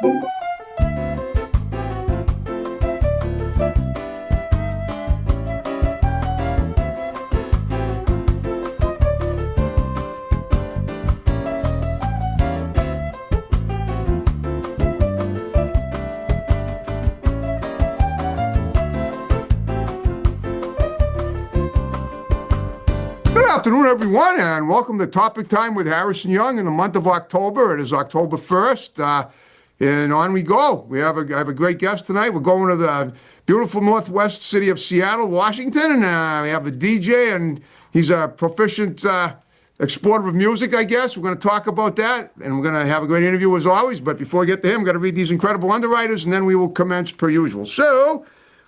Good afternoon, everyone, and welcome to Topic Time with Harrison Young in the month of October. It is October 1st, and on we go. I have a great guest tonight. We're going to the beautiful northwest city of Seattle, Washington, and we have a DJ, and he's a proficient exporter of music, I guess. We're going to talk about that, and we're going to have a great interview as always. But before we get to him, we've got to read these incredible underwriters, and then we will commence per usual. So,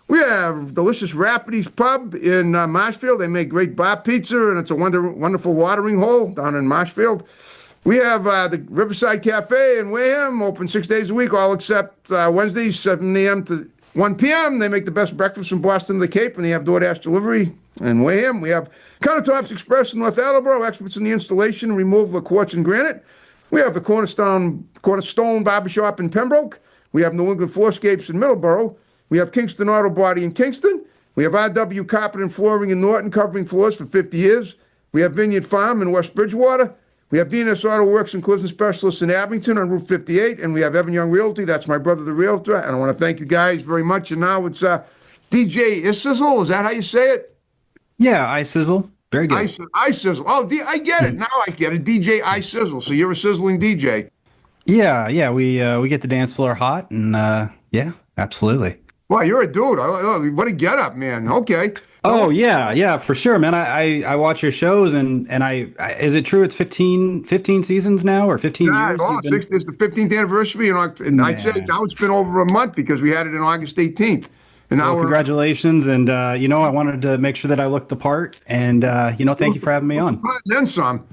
we have delicious Rapides Pub in Marshfield. They make great bar pizza, and it's a wonderful watering hole down in Marshfield. We have the Riverside Cafe in Wareham, open 6 days a week, all except Wednesdays, 7 a.m. to 1 p.m. They make the best breakfast from Boston to the Cape, and they have DoorDash delivery in Wareham. We have Countertops Express in North Attleboro, experts in the installation and removal of quartz and granite. We have the Cornerstone Barbershop in Pembroke. We have New England Floorscapes in Middleborough. We have Kingston Auto Body in Kingston. We have RW Carpet and Flooring in Norton, covering floors for 50 years. We have Vineyard Farm in West Bridgewater. We have DNS Auto Works and Collision Specialists in Abington on Route 58. And we have Evan Young Realty. That's my brother, the Realtor. And I want to thank you guys very much. And now it's DJ iSizzle. Is that how you say it? Yeah, iSizzle. Very good. iSizzle. Oh, I get it. Now I get it. DJ iSizzle. So you're a sizzling DJ. Yeah. We get the dance floor hot, and yeah, absolutely. Well, you're a dude. What a get up, man. Okay. Oh, yeah, for sure, man. I watch your shows, and I is it true it's 15 seasons now, or 15 years? It's the 15th anniversary, and I'd say now it's been over a month because we had it on August 18th. And now congratulations, and I wanted to make sure that I looked the part, and thank you for having me on. Then some.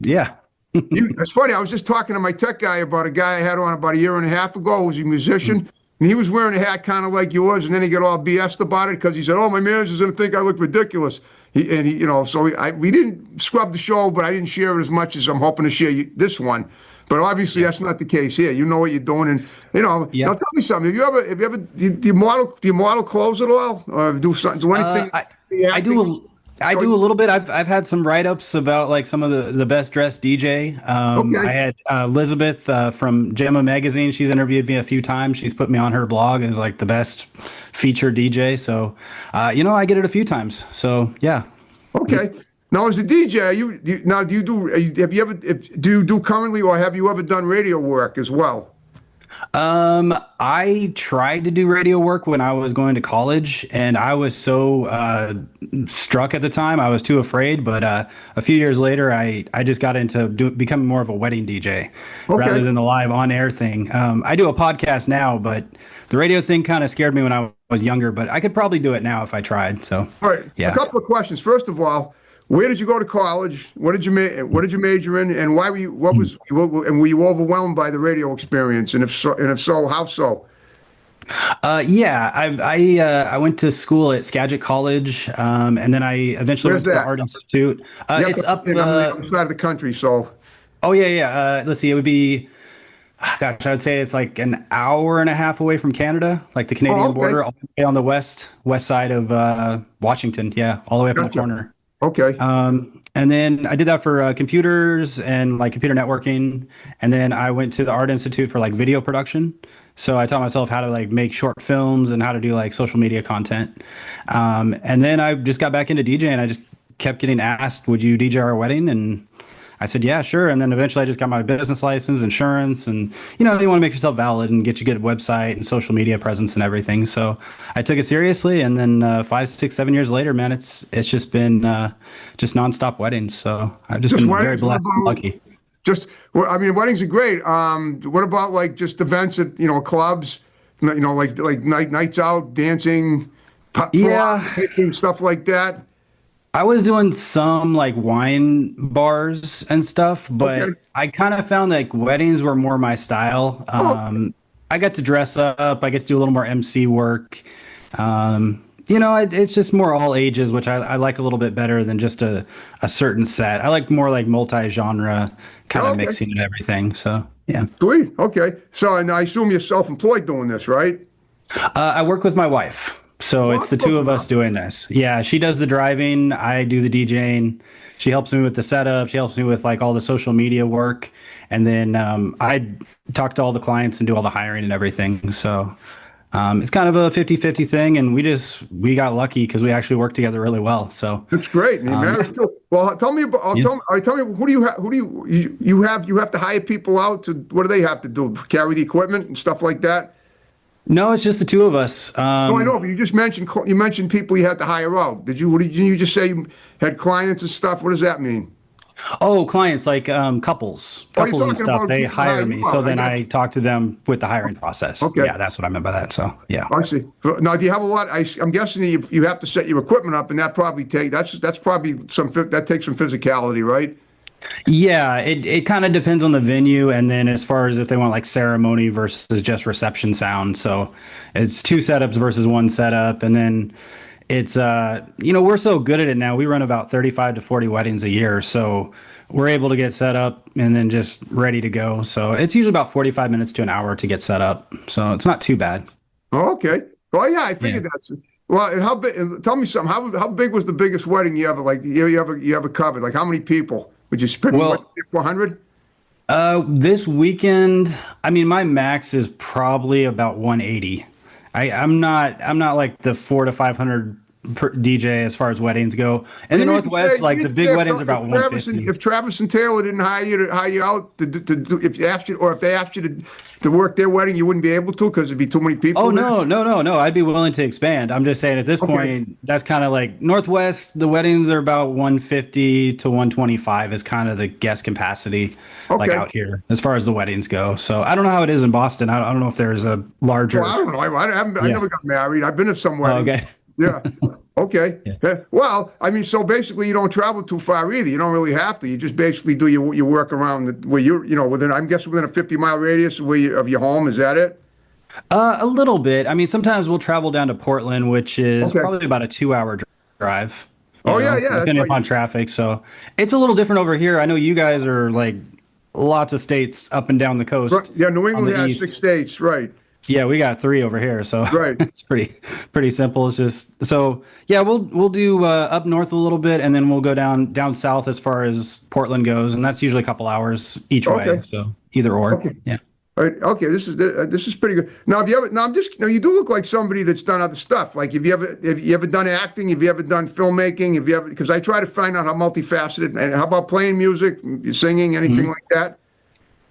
Yeah. It's funny. I was just talking to my tech guy about a guy I had on about a year and a half ago who was a musician. And he was wearing a hat kind of like yours, and then he got all BS'd about it because he said, "Oh, my manager's gonna think I look ridiculous." We didn't scrub the show, but I didn't share it as much as I'm hoping to share this one. But obviously, that's not the case here. You know what you're doing, and Now tell me something. Do you model clothes at all, or do anything? I do a little bit. I've had some write-ups about like some of the best dressed DJ. I had Elizabeth from Gemma Magazine. She's interviewed me a few times. She's put me on her blog as like the best featured DJ. So, I get it a few times. So yeah. Okay. Now, as a DJ, do you do currently, or have you ever done radio work as well? I tried to do radio work when I was going to college, and I was so struck at the time. I was too afraid, but a few years later, I just got into becoming more of a wedding DJ rather than the live on-air thing. I do a podcast now, but the radio thing kind of scared me when I was younger, but I could probably do it now if I tried. So, all right, yeah. A couple of questions. First of all, where did you go to college? What did you major in? And why were you? And were you overwhelmed by the radio experience? And if so, how so? I went to school at Skagit College, and then I eventually went to the Art Institute. It's up on the other side of the country. So. Oh yeah. Let's see. It would be. I would say it's like an hour and a half away from Canada, like the Canadian border, all the way on the west side of Washington. Yeah, all the way up in the corner. Okay. And then I did that for computers and like computer networking. And then I went to the Art Institute for like video production. So I taught myself how to like make short films and how to do like social media content. And then I just got back into DJing. I just kept getting asked, would you DJ our wedding? And I said, yeah, sure. And then eventually I just got my business license, insurance, and, they want to make yourself valid and get you a good website and social media presence and everything. So I took it seriously. And then 5, 6, 7 years later, man, it's just been just nonstop weddings. So I've just been very blessed and lucky. Weddings are great. What about like just events at, clubs, like nights out, dancing, stuff like that? I was doing some like wine bars and stuff, but I kind of found like weddings were more my style. I got to dress up. I get to do a little more MC work. It's just more all ages, which I like a little bit better than just a certain set. I like more like multi-genre kind of mixing and everything. So Yeah. Sweet. Okay. So, and I assume you're self-employed doing this, right? I work with my wife. So Well, it's that's the two close of us enough. doing this. Yeah, she does the driving, I do the DJing. She helps me with the setup, she helps me with like all the social media work, and then I talk to all the clients and do all the hiring and everything. So it's kind of a 50-50 thing, and we got lucky because we actually work together really well. So That's great. And you yeah. married too. Well, tell me about. Yeah. Tell me. All right, tell me who do you have? Who do you have to hire people out to? What do they have to do? Carry the equipment and stuff like that. No, it's just the two of us. No, I know, but you just mentioned you mentioned people you had to hire out. Did you? What did you just say? You had clients and stuff. What does that mean? Oh, clients like Oh, you're couples and talking stuff. about They people to hire hire you me, so out. I then got I you. talk to them with the hiring process. Okay, Yeah, that's what I meant by that. So yeah. I see. Now, do you have a lot? I'm guessing you have to set your equipment up, and that probably that's probably that takes some physicality, right? Yeah, it kind of depends on the venue, and then as far as if they want like ceremony versus just reception sound. So it's two setups versus one setup, and then it's we're so good at it now. We run about 35 to 40 weddings a year, so we're able to get set up and then just ready to go. So it's usually about 45 minutes to an hour to get set up. So it's not too bad. Oh, okay. Well, yeah, I Yeah. figured that's well. And how big? And tell me something. How big was the biggest wedding you ever you ever covered? Like how many people? Would you spend what Well, 400? this weekend, I mean, my max is probably about 180. I'm not like the 400 to 500 per DJ as far as weddings go. In You the mean to say Northwest, you like mean the to big say weddings are about 150. If Travis and Taylor didn't hire you out to do if they asked you or if they asked you to work their wedding, you wouldn't be able to because there'd be too many Oh people there. no, no, no, no. I'd be willing to expand. I'm just saying at this Okay. point, that's kind of like Northwest, the weddings are about 150 to 125 is kind of the guest capacity like Okay. out here as far as the weddings go. So I don't know how it is in Boston. I don't know if there's a Well, I larger. don't know. I Yeah. never got married. I've been to some Oh, weddings. okay. Yeah. Okay. Yeah. Well, I mean, so basically, you don't travel too far either. You don't really have to. You just basically do your work around where within. I'm guessing within a 50-mile radius of your home. Is that it? A little bit. I mean, sometimes we'll travel down to Portland, which is Okay. probably about a 2 hour drive, Oh yeah, yeah. That's depending right. upon traffic. So it's a little different over here. I know you guys are like lots of states up and down the Right. coast Yeah. New on England the has six east. states. Right. Yeah, we got three over here, so Right. it's pretty simple. It's just so yeah, we'll do up north a little bit, and then we'll go down south as far as Portland goes, and that's usually a couple hours each way. Okay. So either or, Okay. yeah. All right. Okay. This is pretty good. Now, have you ever? Now, I'm just. Now, you do look like somebody that's done other stuff. Like, have you ever done acting? Have you ever done filmmaking? Have you ever? Because I try to find out how multifaceted. And how about playing music, singing, anything like that?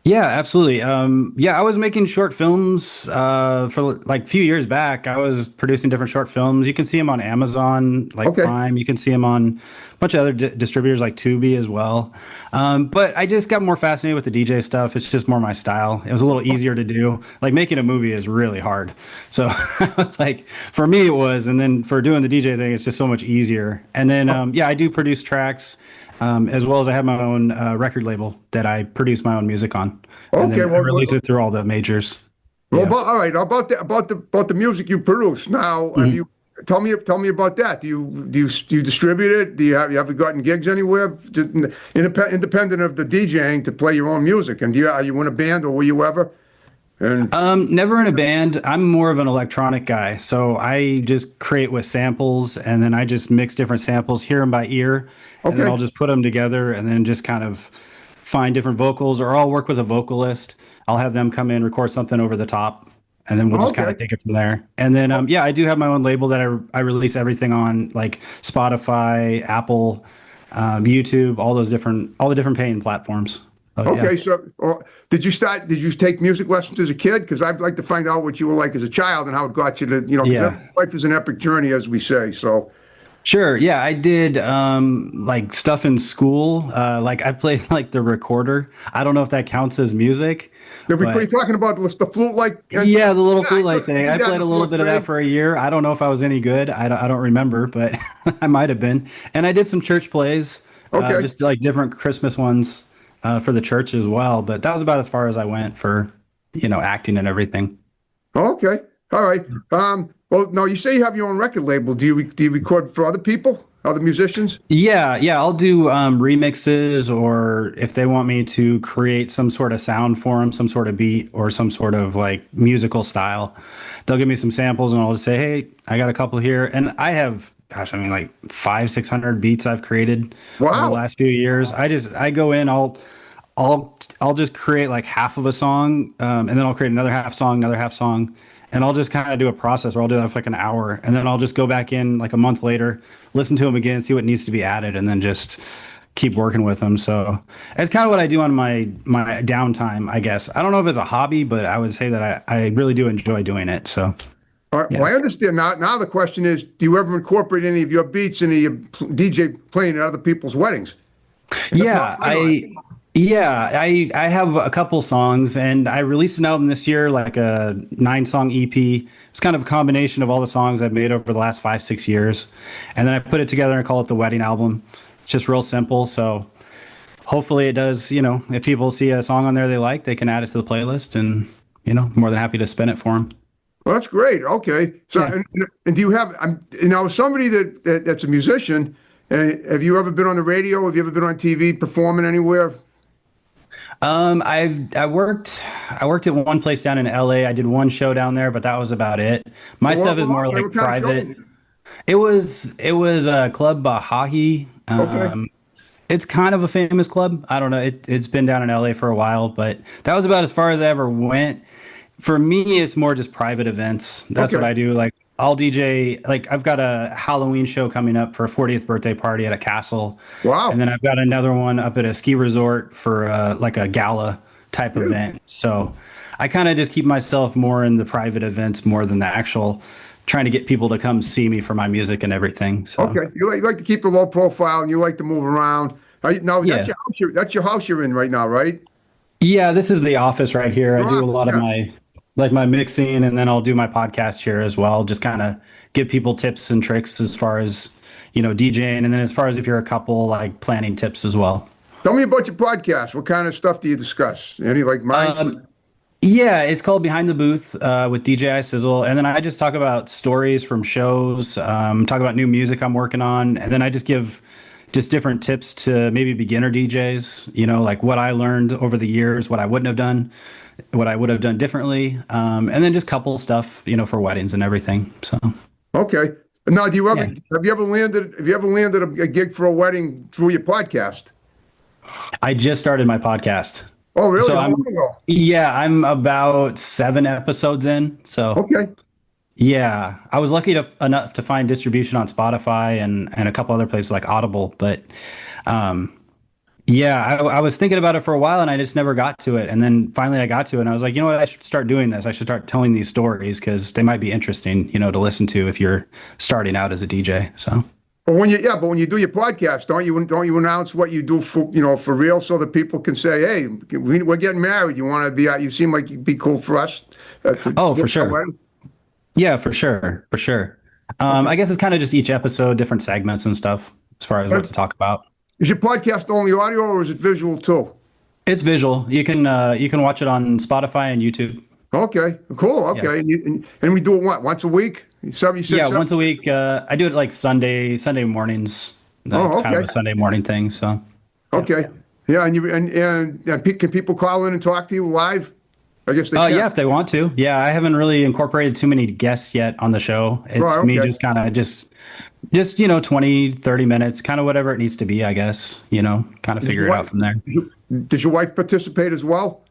Yeah, absolutely. Yeah, I was making short films for like a few years back. I was producing different short films. You can see them on Amazon, like Okay. Prime. You can see them on a bunch of other distributors like Tubi as well. But I just got more fascinated with the DJ stuff. It's just more my style. It was a little easier to do. Like making a movie is really hard. So it's like for me it was, and then for doing the DJ thing, it's just so much easier. And then yeah, I do produce tracks. As well as I have my own record label that I produce my own music on, and Okay. then I release it through all the majors. Well, Yeah. all right. About the music you produce. Now, have Mhm. you tell me about that? Do you distribute it? You ever gotten gigs anywhere, just independent of the DJing, to play your own music? And are you in a band or were you ever? And Never in a band. I'm more of an electronic guy, so I just create with samples, and then I just mix different samples, hear them by ear, and then okay. I'll just put them together, and then just kind of find different vocals, or I'll work with a vocalist. I'll have them come in, record something over the top, and then we'll just kind Okay. of take it from there. And then, yeah, I do have my own label that I release everything on, like Spotify, Apple, YouTube, all the different paying platforms. Oh yeah. Okay, so did you take music lessons as a kid? Because I'd like to find out what you were like as a child and how it got you to, 'cause Yeah. life is an epic journey, as we say. So, Sure. Yeah, I did like stuff in school. Like I played like the recorder. I don't know if that counts as music, what are you but talking about? The flute like? yeah, the little Yeah, flute light thing. did I that in played a the little fourth bit of that grade. for a year. I don't know if I was any good. I don't remember, but I might have been. And I did some church plays, Okay. just like different Christmas ones for the church as well. But that was about as far as I went for, acting and everything. Okay. All right. Well, no, you say you have your own record label. Do you record for other people? other musicians? Yeah, I'll do remixes, or if they want me to create some sort of sound for them, some sort of beat or some sort of like musical style, they'll give me some samples and I'll just say, hey, I got a couple here. And I have, gosh, I mean, like 600 beats I've created over the Wow. last few years. I go in, I'll just create like half of a song, and then I'll create another half song, and I'll just kind of do a process where I'll do that for like an hour, and then I'll just go back in like a month later, listen to them again, see what needs to be added, and then just keep working with them. So it's kind of what I do on my downtime, I guess. I don't know if it's a hobby, but I would say that I really do enjoy doing it. So All right. yeah. Well, I understand now. Now the question is, do you ever incorporate any of your beats into your DJ playing at other people's weddings? And if Yeah, not, why not? I have a couple songs, and I released an album this year, like a 9-song EP. It's kind of a combination of all the songs I've made over the last 5, 6 years, and then I put it together and call it the wedding album. It's just real simple. So hopefully it does. If people see a song on there they like, they can add it to the playlist, and more than happy to spin it for them. Well, that's great. Okay. So, Yeah. and do you have now somebody that's a musician? Have you ever been on the radio? Have you ever been on TV performing anywhere? I worked at one place down in LA. I did one show down there, but that was about it. My stuff is more Okay, like what kind of show private. was it? It was a Club Baha'i. Okay. It's kind of a famous club. I don't know. It's been down in LA for a while, but that was about as far as I ever went. For me, it's more just private events. That's what Okay. I do. Like I'll DJ. Like I've got a Halloween show coming up for a 40th birthday party at a castle, and Wow. then I've got another one up at a ski resort for like a gala type Yeah. event. So I kind of just keep myself more in the private events more than the actual trying to get people to come see me for my music and everything. So Okay. You like to keep the low profile and you like to move around. Now yeah. that's your house you're in right now, right? Yeah, this is the office right here. I Your do a office, lot of yeah. my mixing, and then I'll do my podcast here as well. Just kind of give people tips and tricks as far as, DJing, and then as far as if you're a couple, like planning tips as well. Tell me about your podcast. What kind of stuff do you discuss? Any like mine? Yeah, it's called Behind the Booth with DJ iSizzle, and then I just talk about stories from shows, talk about new music I'm working on, and then I just give just different tips to maybe beginner DJs. Like what I learned over the years, what I wouldn't have done, what I would have done differently, and then just couple stuff, for weddings and everything. So Okay. Now, do you ever yeah. have you ever landed a gig for a wedding through your podcast? I just started my podcast. Oh, really? So How long ago? I'm about 7 episodes in. So Okay. yeah, I was lucky enough to find distribution on Spotify and a couple other places like Audible. But yeah, I was thinking about it for a while and I just never got to it. And then finally I got to it and I was like, you know what? I should start doing this. I should start telling these stories because they might be interesting, to listen to if you're starting out as a DJ. So. But when you do your podcast, don't you announce what you do for real so that people can say, hey, we're getting married. You want to be out? You seem like you'd be cool for us. Oh, for sure. Yeah, for sure. For sure. I guess it's kind of just each episode, different segments and stuff as far as what to talk about. Is your podcast only audio or is it visual too? It's visual. You can watch it on Spotify and YouTube. Okay, cool. Okay, Yeah. and we do it once a week? Yeah, once a week. I do it like Sunday mornings. It's kind of okay. a Sunday morning thing. So Okay. Yeah, can people call in and talk to you live? I guess they can. yeah, if they want to. Yeah, I haven't really incorporated too many guests yet on the show. It's Right, me okay. just kind of just 20, 30 minutes, kind of whatever it needs to be, I guess. Kind of figure it out from there. Does your wife participate as well?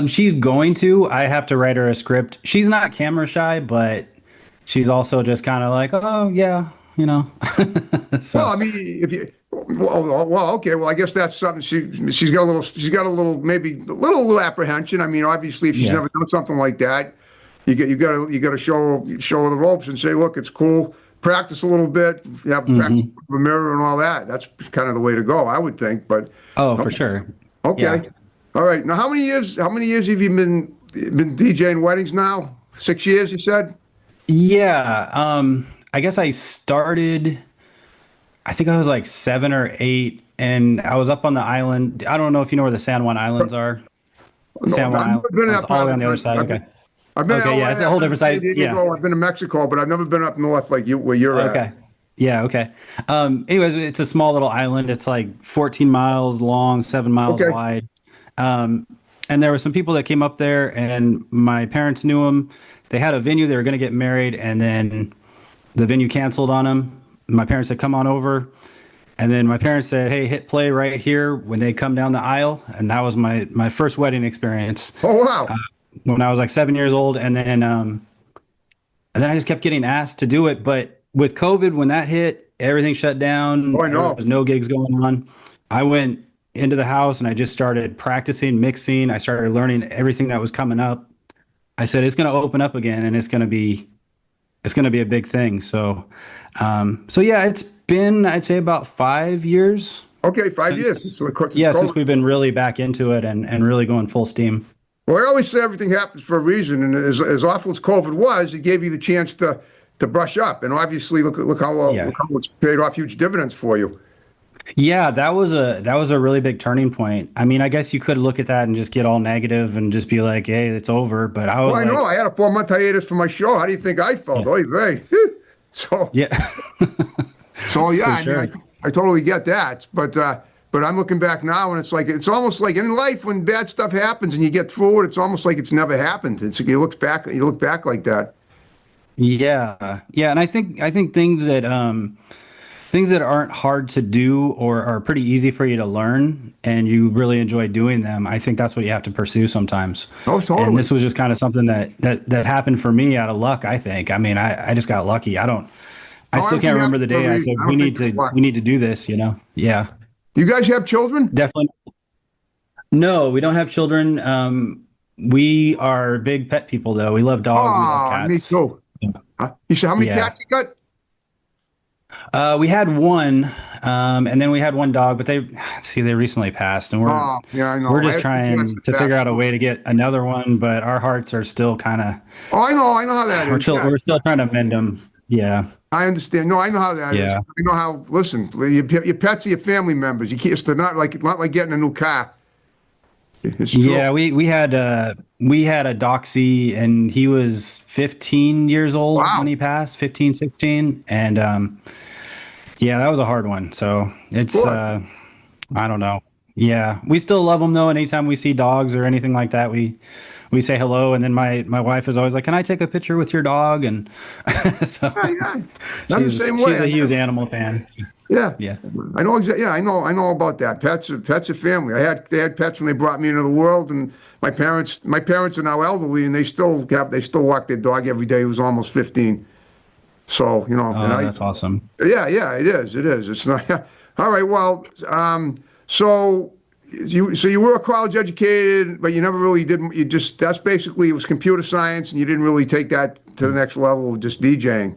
She's going to. I have to write her a script. She's not camera shy, but she's also just kind of like, oh yeah, So Well, I mean, if you okay. Well, I guess that's something she's got a little maybe a little apprehension. I mean, obviously, if she's Yeah. never done something like that, you got to show her the ropes and say, look, it's cool. Practice a little bit. You have practice with a mirror and all that. That's kind of the way to go, I would think. But oh, for sure. okay, Yeah. all right. Now, how many years have you been DJing weddings now? 6 years, you said. Yeah. I guess I started. I think I was like 7 or 8, and I was up on the island. I don't know if you know where the San Juan Islands are. San Juan I've never been Islands, to that all the part way of on the other the side. country. Okay. I've been Okay, to yeah, LA, it's a whole different I've been side. to San Diego, Yeah. I've been to Mexico, but I've never been up north like where you're at. Okay. Yeah, okay. Anyways, it's a small little island. It's like 14 miles long, 7 miles Okay. wide. Um, and there were some people that came up there, and my parents knew them. They had a venue. They were going to get married, and then the venue canceled on them. My parents said, "Come on over." And then my parents said, "Hey, hit play right here when they come down the aisle." And that was my first wedding experience Oh, wow. when I was like 7 years old. And then I just kept getting asked to do it. But with COVID, when that hit, everything shut down. Oh, I There know. was no gigs going on. I went into the house and I just started practicing mixing. I started learning everything that was coming up. I said it's going to open up again, and it's going to be a big thing. So yeah, it's been, I'd say, about 5 years Okay, 5 years. since So it's yeah, since COVID. we've been really back into it and really going full steam. Well, I always say everything happens for a reason, and as awful as COVID was, it gave you the chance to brush up. And obviously, Yeah. look how it's paid off huge dividends for you. Yeah, that was a really big turning point. I mean, I guess you could look at that and just get all negative and just be like, "Hey, it's over." But I Well, was I know like, I had a 4 month hiatus for my show. How do you think I felt? yeah, Oh, vey. So, yeah, so yeah. for I mean, sure. I totally get that. But I'm looking back now, and it's almost like in life when bad stuff happens and you get through it, it's almost like it's never happened. You look back like that. Yeah, yeah, and I think things that aren't hard to do or are pretty easy for you to learn and you really enjoy doing them, I think that's what you have to pursue sometimes. Oh, And totally. this was just kind of something that happened for me out of luck, I think. I mean, I just got lucky. I Oh, still can't everything remember happens the for a day I reason. said I we don't think need it's to luck. we need to do this, Yeah. Do you guys have children? Definitely. No, we don't have children. We are big pet people though. We love dogs, we love Oh, me cats. too. You said how many Yeah. cats you got? We had one, and then we had one dog, but they recently passed, and we're Oh, yeah, I we're know. I just had two cats trying that to figure passed out a too. way to get another one, but our hearts are still kind of Oh, I know how that we're is. still Yeah, we're still trying to mend them. Yeah, I understand. No, I know how that is. yeah, I know how. Listen, your pets are your family members. You can't. It's not like getting a new car. It's true. yeah. We had a Doxy, and he was 15 years old when Wow. he passed, 15, 16, and yeah, that was a hard one. So it's Good. I don't know. Yeah, we still love them though. And anytime we see dogs or anything like that, we say hello. And then my wife is always like, "Can I take a picture with your dog?" And so Yeah, yeah. I'm the she's same way. she's a huge animal fan. Yeah, Yeah. I know exactly. Yeah, I know about that. Pets are family. They had pets when they brought me into the world, and my parents are now elderly, and they still walk their dog every day. He was almost 15. So and Oh, that's awesome. yeah, it is. It's not. All right. Well, so you were college educated, but you never really did. You just that's basically it was computer science, and you didn't really take that to the next level of just DJing,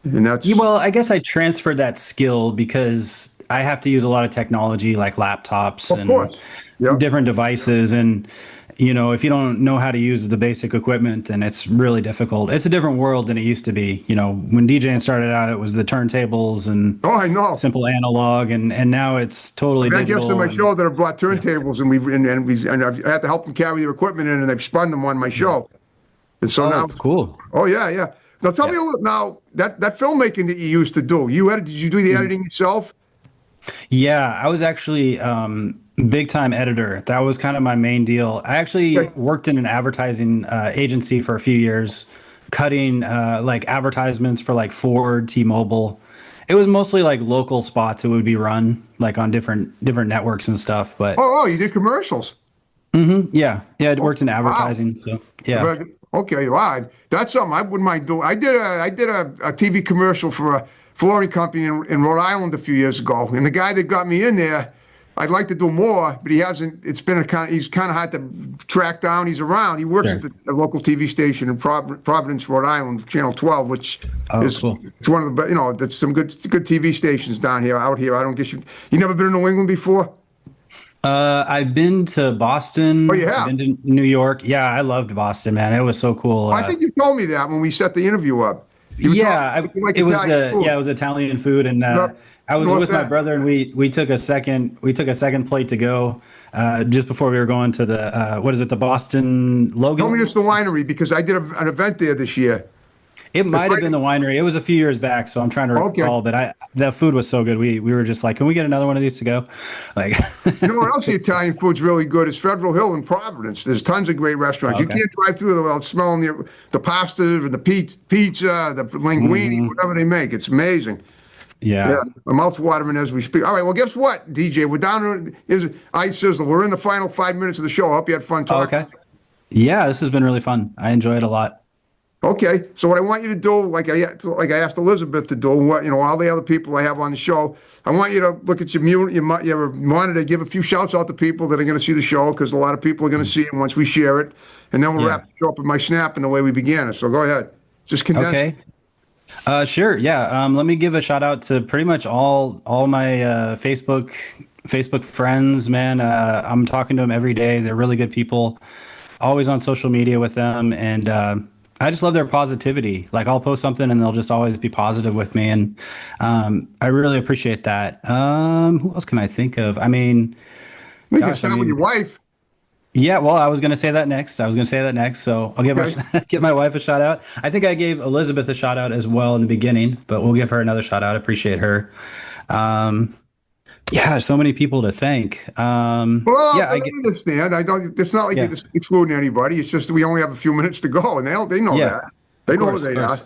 and Yeah, that's well, I guess I transferred that skill because I have to use a lot of technology like laptops of and course. Yep. different devices. And, if you don't know how to use the basic equipment, then it's really difficult. It's a different world than it used to be. When DJing started out, it was the turntables and Oh, I know. simple analog, and now it's totally I've had guests on digital. my And show that have brought yeah. turntables, and I've had to help them carry their equipment in, and they've spun them on my show. And so Oh, now, cool. oh yeah, yeah. Now tell me Yeah. a little now that filmmaking that you used to do. Did you do the editing yourself? Yeah, I was actually big time editor. That was kind of my main deal. I actually Okay. worked in an advertising agency for a few years, cutting like advertisements for like Ford, T-Mobile. It was mostly like local spots that would be run like on different networks and stuff. But Oh, you did commercials. yeah, yeah, it Oh, worked in wow. advertising. So yeah. But, okay, wow. That's something I wouldn't mind doing. I did a TV commercial for a flooring company in Rhode Island a few years ago, and the guy that got me in there, I'd like to do more, but he hasn't. He's kind of hard to track down. He's around. He works at Sure. the local TV station in Providence, Rhode Island, Channel 12, which Oh, is cool. it's one of the there's some good TV stations down here out here. I don't guess you never been in New England before? I've been to Oh, Boston. you I've have. been to New York. Yeah, I loved Boston, man. It was so cool. I think you told me that when we set the interview up. You were talking Yeah, you like it was Italian food. it was Italian food, and Yep. I was North with my End. brother, and we took a second plate to go just before we were going to the what is it, the Boston Tell me Logan? it's the winery because I did an event there this year. It It's might have right. been the winery. It was a few years back, so I'm trying to Okay. recall. But the food was so good. We were just like, can we get another one of these to go? Like, You know what else the Italian food's really good is Federal Hill in Providence. There's tons of great restaurants. oh, You okay. can't drive through without smelling the pasta, the pizza, the linguine, Hmm. whatever they make. It's amazing. Yeah, Yeah. my mouth's watering as we speak. All right, well, guess what, DJ? We're down to here's iSizzle. We're in the final 5 minutes of the show. I hope you had fun Oh, talking. okay. Yeah, this has been really fun. I enjoy it a lot. Okay, so what I want you to do, like I asked Elizabeth to do, all the other people I have on the show, I want you to look at your monitor, give a few shouts out to people that are going to see the show because a lot of people are going to see it once we share it, and then we'll Yeah. wrap the show up with my snap and the way we began it. So go ahead, just condense. Okay. Sure. Yeah. Let me give a shout out to pretty much all my Facebook friends. Man, I'm talking to them every day. They're really good people. Always on social media with them, and I just love their positivity. Like I'll post something, and they'll just always be positive with me, and I really appreciate that. Who else can I think of? I mean, We can gosh, I start with your mean, wife. yeah, well, I was going to say that next. So I'll give Okay. give my wife a shout out. I think I gave Elizabeth a shout out as well in the beginning, but we'll give her another shout out. Appreciate her. Um, yeah, so many people to thank. Well, Yeah, I I get, understand. I don't. It's not like you're yeah, just excluding anybody. It's just that we only have a few minutes to go, and they know yeah, that. They know who of they are. course.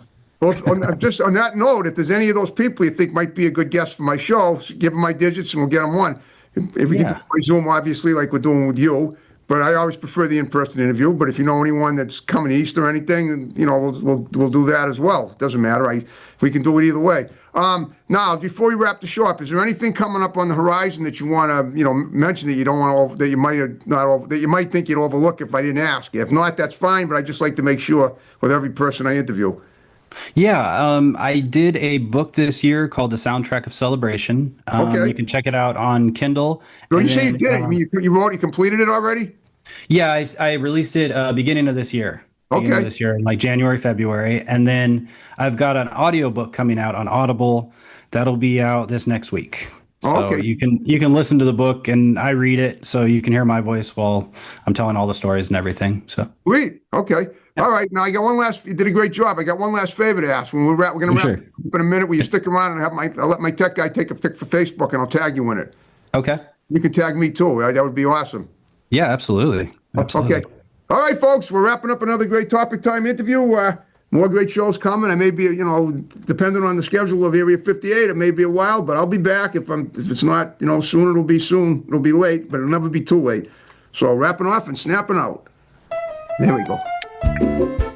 Well, just on that note, if there's any of those people you think might be a good guest for my show, give them my digits and we'll get them on. If we can do Yeah, it by Zoom, obviously, like we're doing with you. But I always prefer the in-person interview. But if you know anyone that's coming east or anything, then, we'll do that as well. It doesn't matter. We can do it either way. Now, before we wrap the show up, is there anything coming up on the horizon that you want to, mention that you don't want to, that you might have not over, that you might think you'd overlook if I didn't ask you? If not, that's fine. But I just like to make sure with every person I interview. yeah. I did a book this year called The Soundtrack of Celebration. You Okay. can check it out on Kindle, So and you say you then did it. You mean you completed it already? yeah, I released it beginning of this year. Beginning of Okay. this year, in like January, February. And then I've got an audiobook coming out on Audible that'll be out this next week. So Okay. you can listen to the book and I read it so you can hear my voice while I'm telling all the stories and everything. So Sweet. Okay. yeah, All right. Now I got one last. You did a great job. I got one last favor to ask. When we're going for to wrap sure. up in a minute. Will you stick around and I'll let my tech guy take a pic for Facebook and I'll tag you in it. Okay. You can tag me too. Right? That would be awesome. Yeah, absolutely. Okay. Absolutely. All right, folks. We're wrapping up another great topic time interview. More great shows coming. I may be, depending on the schedule of Area 58, it may be a while, but I'll be back. If it's not, soon, it'll be soon. It'll be late, but it'll never be too late. So wrapping off and snapping out. There we go.